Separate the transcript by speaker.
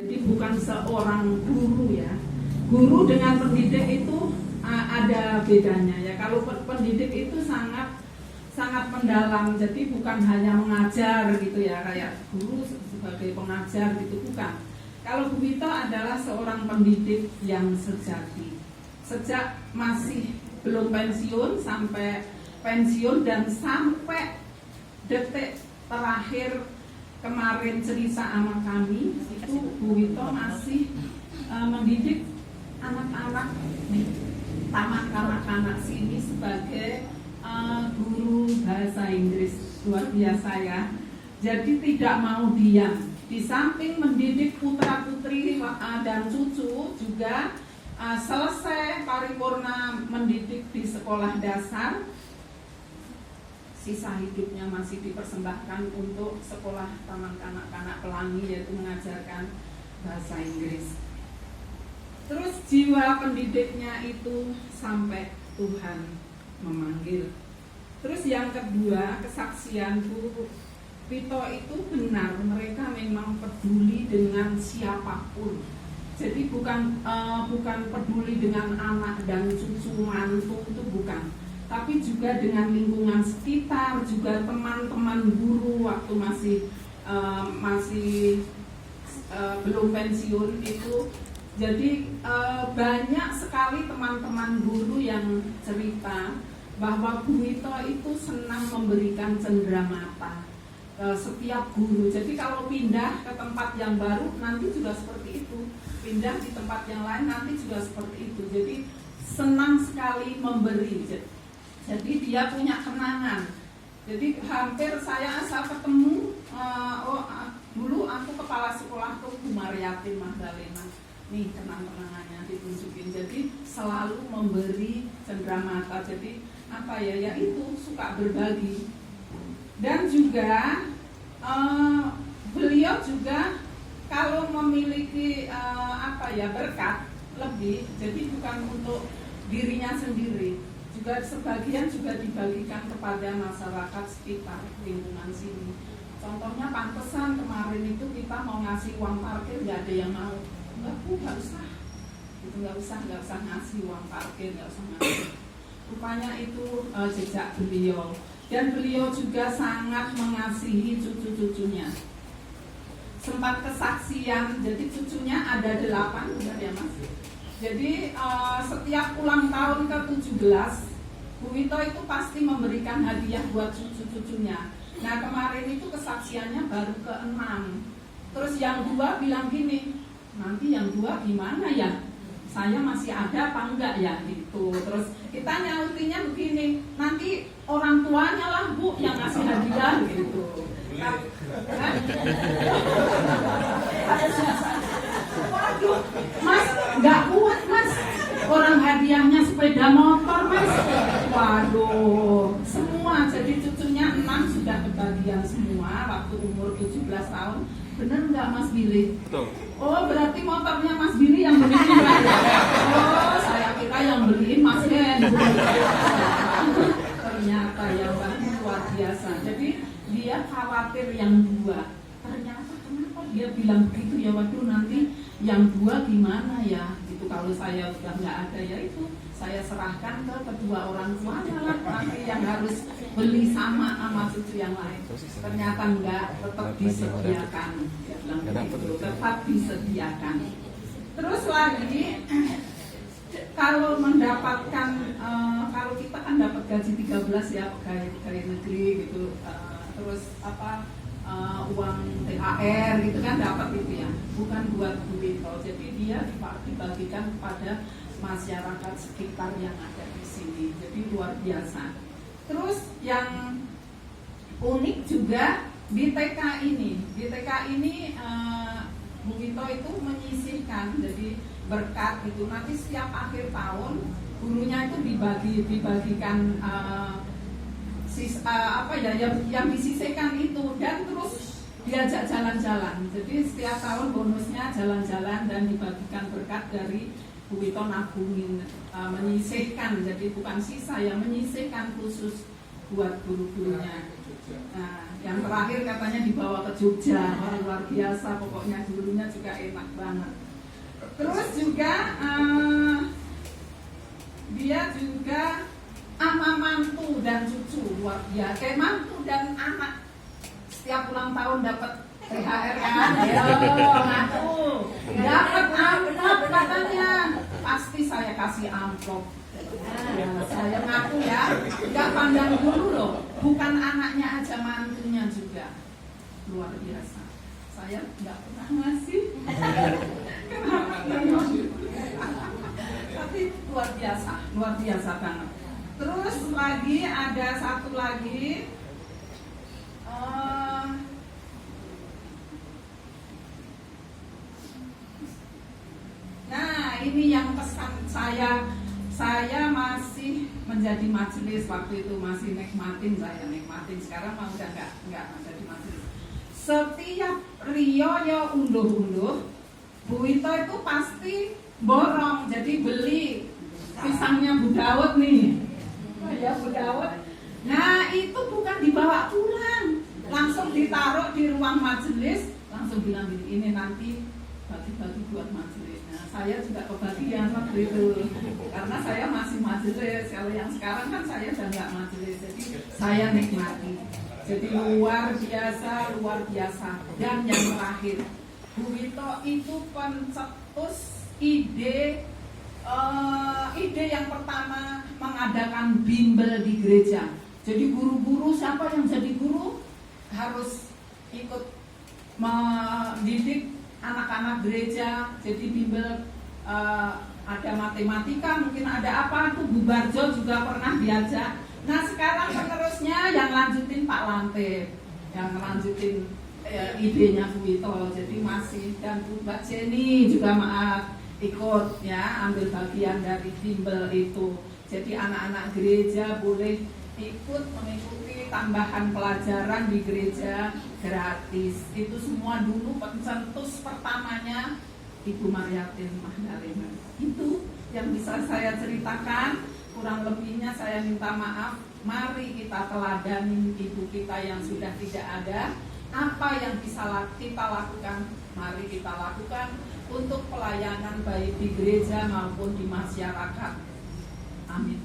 Speaker 1: Jadi bukan seorang guru ya. Guru dengan pendidik itu ada bedanya ya. Kalau pendidik itu sangat mendalam. Jadi bukan hanya mengajar gitu ya, kayak guru sebagai pengajar gitu, bukan. Kalau Bu Wito adalah seorang pendidik yang sejati. Sejak masih belum pensiun sampai pensiun dan sampai detik terakhir kemarin cerita sama kami itu Bu Wito masih mendidik anak-anak taman kanak-kanak sini sebagai guru bahasa Inggris. Luar biasa ya. Jadi tidak mau diam. Di samping mendidik putra-putri dan cucu juga selesai paripurna mendidik di sekolah dasar, sisa hidupnya masih dipersembahkan untuk sekolah taman kanak-kanak Pelangi, yaitu mengajarkan bahasa Inggris. Terus jiwa pendidiknya itu sampai Tuhan memanggil. Terus yang kedua, kesaksian Bu Wito itu benar, mereka memang peduli dengan siapapun. Jadi bukan peduli dengan anak dan cucu mantu, itu bukan. Tapi juga dengan lingkungan sekitar, juga teman-teman guru waktu masih belum pensiun itu. Jadi banyak sekali teman-teman guru yang cerita bahwa Bu Wito itu senang memberikan cenderamata setiap guru. Jadi kalau pindah ke tempat yang baru nanti juga seperti itu, pindah di tempat yang lain nanti juga seperti itu. Jadi senang sekali memberi. Jadi dia punya kenangan. Jadi hampir saya asal ketemu, dulu aku kepala sekolahku Bu Maryatin Magdalena. Nih kenang-kenangannya ditunjukin. Jadi selalu memberi cenderamata. Jadi apa ya? Ya itu suka berbagi. Dan juga beliau juga kalau memiliki berkat lebih, jadi bukan untuk dirinya sendiri. Juga sebagian juga dibagikan kepada masyarakat sekitar lingkungan sini. Contohnya pantesan kemarin itu kita mau ngasih uang parkir, nggak ada yang mau. Nggak usah. Itu nggak usah ngasih uang parkir, nggak usah ngasih. Rupanya itu jejak beliau. Dan beliau juga sangat mengasihi cucu-cucunya. Sempat kesaksian, jadi cucunya ada 8, benar ya Mas? Jadi setiap ulang tahun ke-17 Bu Wito itu pasti memberikan hadiah buat cucu-cucunya. Nah kemarin itu kesaksiannya baru ke-6. Terus yang 2 bilang gini, nanti yang 2 gimana ya? Saya masih ada apa enggak ya gitu. Terus kita nyautinya begini, nanti orang tuanya lah Bu yang ngasih hadiah gitu. Waduh, Mas, nggak kuat Mas. Orang hadiahnya sepeda motor Mas. Waduh, semua. Jadi cucunya 6 sudah kebagian semua waktu umur 17 tahun. Bener nggak Mas Billy? Oh berarti motornya Mas Billy yang beliin kan? Oh saya kira yang beliin Mas Hen. Ternyata ya Mbak luar biasa. Jadi dia khawatir yang 2. Ternyata kenapa dia bilang begitu ya? Waduh nanti yang 2 gimana ya? Gitu kalau saya sudah nggak ada ya itu saya serahkan ke kedua orang tuanya lah. Nanti yang harus beli sama cucu yang lain. Ternyata enggak, tetap disediakan. Dia bilang begitu, tetap disediakan. Terus lagi kalau mendapatkan kalau kita kan dapat gaji 13 ya pegawai negeri gitu, terus uang THR gitu kan dapat itu ya, bukan buat Bu Wito. Jadi dia dibagikan kepada masyarakat sekitar yang ada di sini. Jadi luar biasa. Terus yang unik juga di TK ini Bu Wito itu menyisihkan, jadi berkat itu nanti setiap akhir tahun gurunya itu dibagikan yang disisihkan itu, dan terus diajak jalan-jalan. Jadi setiap tahun bonusnya jalan-jalan dan dibagikan berkat dari Bu Wito nabungin, menyisihkan. Jadi bukan sisa ya, menyisihkan khusus buat guru-gurunya. Nah, yang terakhir katanya dibawa ke Jogja. Wah, luar biasa, pokoknya dulunya juga enak banget. Terus juga dia juga ama mantu dan cucu, luar biasa. Kayak mantu dan anak setiap ulang tahun dapat THR kan? Mantu dapat amplop katanya. Pasti saya kasih amplop. Saya ngaku ya, nggak pandang dulu loh. Bukan anaknya aja, mantunya juga. Luar biasa. Saya nggak pernah ngasih. Tapi luar biasa banget. Terus lagi ada satu lagi. Nah, ini yang pesan saya masih menjadi majelis waktu itu, masih nikmatin, sekarang mau udah nggak menjadi majelis. Setiap Rio ya unduh-unduh, Bu Wito itu pasti borong, jadi beli pisangnya Bu Dawud nih, ya Bu Dawud. Nah itu bukan dibawa pulang, langsung ditaruh di ruang majelis, langsung bilang ini nanti bagi-bagi buat majelis. Nah saya juga kebagian waktu itu, karena saya masih majelis. Kalau yang sekarang kan saya udah nggak majelis, jadi saya nikmati. Jadi luar biasa. Dan yang terakhir, Bu Wito itu pencetus ide yang pertama mengadakan bimbel di gereja. Jadi guru-guru, siapa yang jadi guru harus ikut mendidik anak-anak gereja. Jadi bimbel ada matematika, mungkin ada apa tuh, Bu Barjo juga pernah diajak. Nah sekarang penerusnya yang lanjutin Pak Lante, yang lanjutin idenya Bu Wito. Jadi masih, dan Bu Mbak Jenny juga ikut ya, ambil bagian dari bimbel itu. Jadi anak-anak gereja boleh ikut mengikuti tambahan pelajaran di gereja gratis. Itu semua dulu pencetus pertamanya Ibu Mariatin Magdalena. Itu yang bisa saya ceritakan. Kurang lebihnya saya minta maaf. Mari kita teladani ibu kita yang sudah tidak ada. Apa yang bisa kita lakukan, mari kita lakukan untuk pelayanan baik di gereja maupun di masyarakat. Amin.